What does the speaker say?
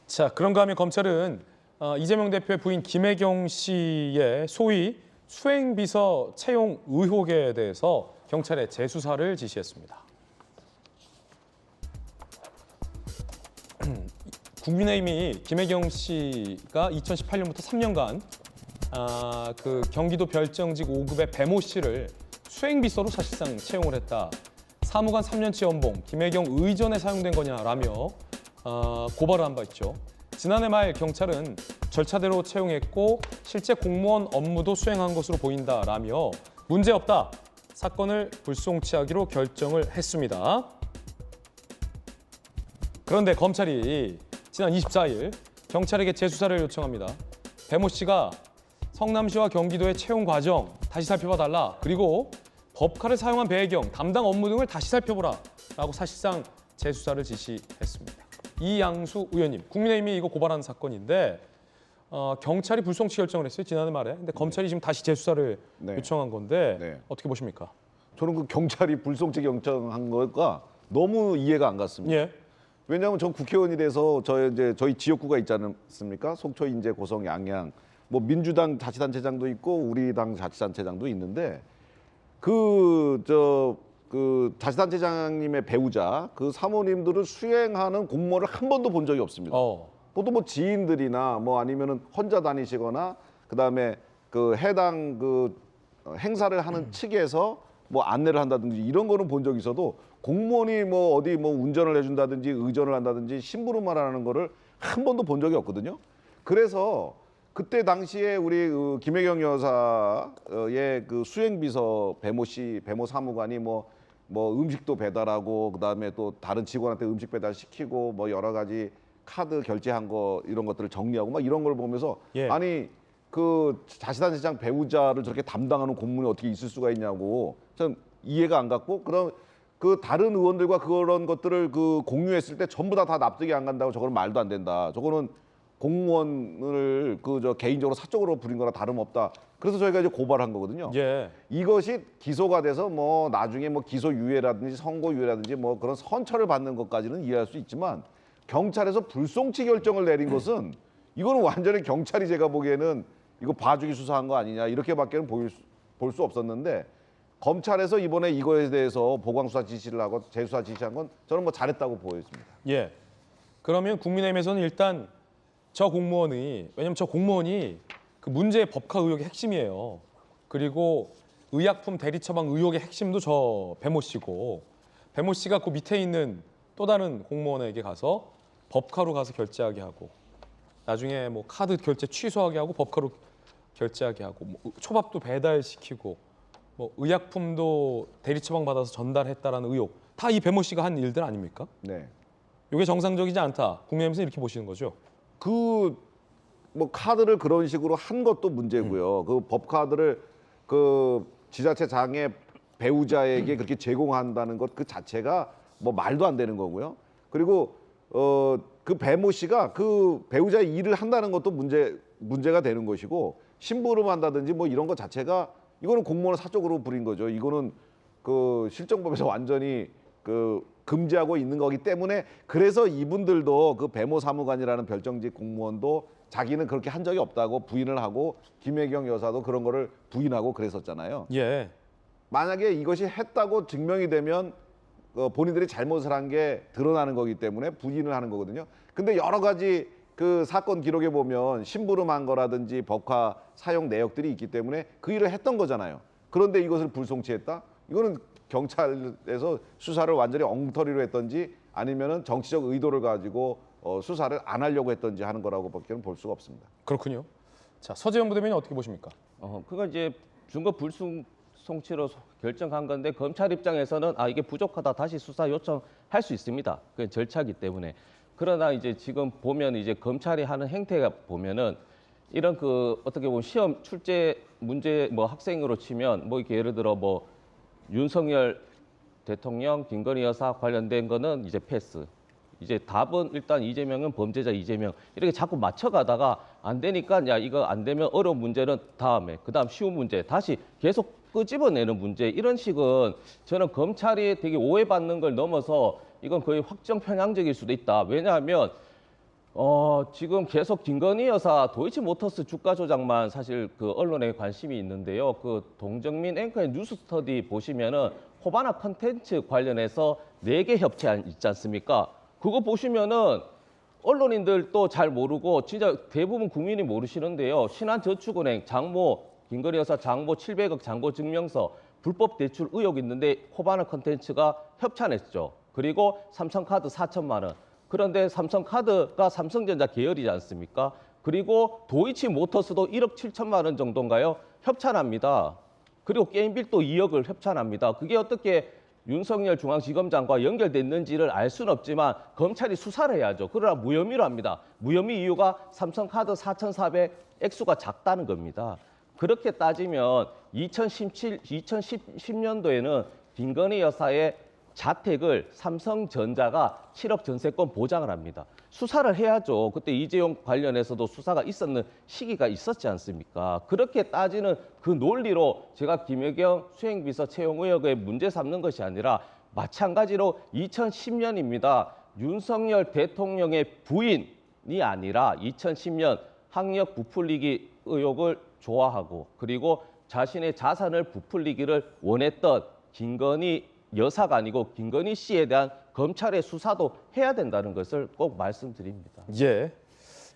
자, 그런가 하면 검찰은 이재명 대표의 부인 김혜경 씨의 소위 수행비서 채용 의혹에 대해서 경찰에 재수사를 지시했습니다. 국민의힘이 김혜경 씨가 2018년부터 3년간 그 경기도 별정직 5급의 배모 씨를 수행비서로 사실상 채용을 했다. 사무관 3년치 연봉, 김혜경 의전에 사용된 거냐라며 고발을 한 바 있죠. 지난해 말 경찰은 절차대로 채용했고 실제 공무원 업무도 수행한 것으로 보인다라며 문제없다. 사건을 불송치하기로 결정을 했습니다. 그런데 검찰이 지난 24일 경찰에게 재수사를 요청합니다. 배모 씨가 성남시와 경기도의 채용 과정 다시 살펴봐 달라. 그리고 법카를 사용한 배경, 담당 업무 등을 다시 살펴보라. 라고 사실상 재수사를 지시했습니다. 이양수 의원님, 국민의힘이 이거 고발한 사건인데 경찰이 불송치 결정을 했어요. 지난해 말에. 근데 검찰이 지금 다시 재수사를 요청한 건데 어떻게 보십니까? 저는 그 경찰이 불송치 결정한 거가 너무 이해가 안 갔습니다. 예. 왜냐하면 전 국회의원이 돼서 저희 지역구가 있지 않습니까? 속초, 인제, 고성, 양양, 뭐 민주당 자치단체장도 있고 우리 당 자치단체장도 있는데 그 자치단체장님의 배우자 그 사모님들을 수행하는 공무원을 한 번도 본 적이 없습니다. 보통 뭐 지인들이나 뭐 아니면은 혼자 다니시거나 그다음에 그 해당 그 행사를 하는 측에서 뭐 안내를 한다든지 이런 거는 본 적이 있어도 공무원이 뭐 어디 뭐 운전을 해준다든지 의전을 한다든지 심부름을 하는 거를 한 번도 본 적이 없거든요. 그래서 그때 당시에 우리 그 김혜경 여사의 그 수행비서 배모 씨, 배모 사무관이 뭐 음식도 배달하고 그다음에 또 다른 직원한테 음식 배달시키고 뭐 여러 가지 카드 결제한 거 이런 것들을 정리하고 막 이런 걸 보면서 아니 그 자치단체장 배우자를 저렇게 담당하는 공무원이 어떻게 있을 수가 있냐고 참 이해가 안 갔고 그럼 그 다른 의원들과 그런 것들을 그 공유했을 때 전부 다 납득이 안 간다고 저거는 말도 안 된다. 저거는 공무원을 개인적으로 사적으로 부린 거나 다름없다. 그래서 저희가 이제 고발한 거거든요. 이것이 기소가 돼서 뭐 나중에 뭐 기소 유예라든지 선고 유예라든지 뭐 그런 선처를 받는 것까지는 이해할 수 있지만 경찰에서 불송치 결정을 내린 것은 이거는 완전히 경찰이 제가 보기에는 이거 봐주기 수사한 거 아니냐 이렇게밖에는 볼 수 없었는데 검찰에서 이번에 이거에 대해서 보강수사 지시를 하고 재수사 지시한 건 저는 뭐 잘했다고 보였습니다. 예. 그러면 국민의힘에서는 일단 저 공무원이 왜냐면 저 공무원이 그 문제의 법카 의혹의 핵심이에요. 그리고 의약품 대리 처방 의혹의 핵심도 저 배모 씨고 배모 씨가 그 밑에 있는 또 다른 공무원에게 가서 법카로 가서 결제하게 하고 나중에 뭐 카드 결제 취소하게 하고 법카로 결제하게 하고 뭐 초밥도 배달시키고 뭐 의약품도 대리 처방 받아서 전달했다라는 의혹 다 이 배모 씨가 한 일들 아닙니까? 네. 이게 정상적이지 않다. 국민의힘에서 이렇게 보시는 거죠? 뭐 카드를 그런 식으로 한 것도 문제고요. 그 법카드를 그 지자체장의 배우자에게 그렇게 제공한다는 것 그 자체가 뭐 말도 안 되는 거고요. 그리고 그 배모 씨가 그 배우자의 일을 한다는 것도 문제가 되는 것이고 심부름한다든지 뭐 이런 것 자체가 이거는 공무원을 사적으로 부린 거죠. 이거는 그 실정법에서 완전히 그 금지하고 있는 거기 때문에 그래서 이분들도 그 배모 사무관이라는 별정직 공무원도 자기는 그렇게 한 적이 없다고 부인을 하고 김혜경 여사도 그런 거를 부인하고 그랬었잖아요. 예. 만약에 이것이 했다고 증명이 되면 본인들이 잘못을 한 게 드러나는 거기 때문에 부인을 하는 거거든요. 근데 여러 가지 그 사건 기록에 보면 심부름한 거라든지 법카 사용 내역들이 있기 때문에 그 일을 했던 거잖아요. 그런데 이것을 불송치했다? 이거는 경찰에서 수사를 완전히 엉터리로 했던지 아니면은 정치적 의도를 가지고 수사를 안 하려고 했던지 하는 거라고밖에는 볼 수가 없습니다. 그렇군요. 자, 서재현 부대변인 어떻게 보십니까? 그거 이제 증거 불송치로 결정한 건데 검찰 입장에서는 이게 부족하다 다시 수사 요청할 수 있습니다. 그 절차기 때문에. 그러나 이제 지금 보면 이제 검찰이 하는 행태가 보면은 이런 그 어떻게 보면 시험 출제 문제 뭐 학생으로 치면 뭐 이렇게 예를 들어 뭐 윤석열 대통령, 김건희 여사 관련된 거는 이제 패스. 이제 답은 일단 이재명은 범죄자 이재명 이렇게 자꾸 맞춰가다가 안 되니까 야 이거 안 되면 어려운 문제는 다음에 그다음 쉬운 문제 다시 계속 끄집어내는 문제 이런 식은 저는 검찰이 되게 오해받는 걸 넘어서 이건 거의 확정 편향적일 수도 있다. 왜냐하면 지금 계속 김건희 여사 도이치모터스 주가 조작만 사실 그 언론에 관심이 있는데요. 그 동정민 앵커의 뉴스스터디 보시면은 호바나 컨텐츠 관련해서 4개 협찬 있지 않습니까? 그거 보시면은 언론인들도 잘 모르고 진짜 대부분 국민이 모르시는데요. 신한저축은행 장모 김건희 여사 장모 700억 잔고 증명서 불법 대출 의혹 있는데 호바나 컨텐츠가 협찬했죠. 그리고 삼성카드 4천만 원. 그런데 삼성카드가 삼성전자 계열이지 않습니까? 그리고 도이치모터스도 1억 7천만 원 정도인가요? 협찬합니다. 그리고 게임빌도 2억을 협찬합니다. 그게 어떻게 윤석열 중앙지검장과 연결됐는지를 알 수는 없지만 검찰이 수사를 해야죠. 그러나 무혐의로 합니다. 무혐의 이유가 삼성카드 4,400 액수가 작다는 겁니다. 그렇게 따지면 2010년도에는 김건희 여사의 자택을 삼성전자가 7억 전세권 보장을 합니다. 수사를 해야죠. 그때 이재용 관련해서도 수사가 있었는 시기가 있었지 않습니까? 그렇게 따지는 그 논리로 제가 김혜경 수행비서 채용 의혹에 문제 삼는 것이 아니라 마찬가지로 2010년입니다. 윤석열 대통령의 부인이 아니라 2010년 학력 부풀리기 의혹을 좋아하고 그리고 자신의 자산을 부풀리기를 원했던 김건희 여사가 아니고 김건희 씨에 대한 검찰의 수사도 해야 된다는 것을 꼭 말씀드립니다. 예.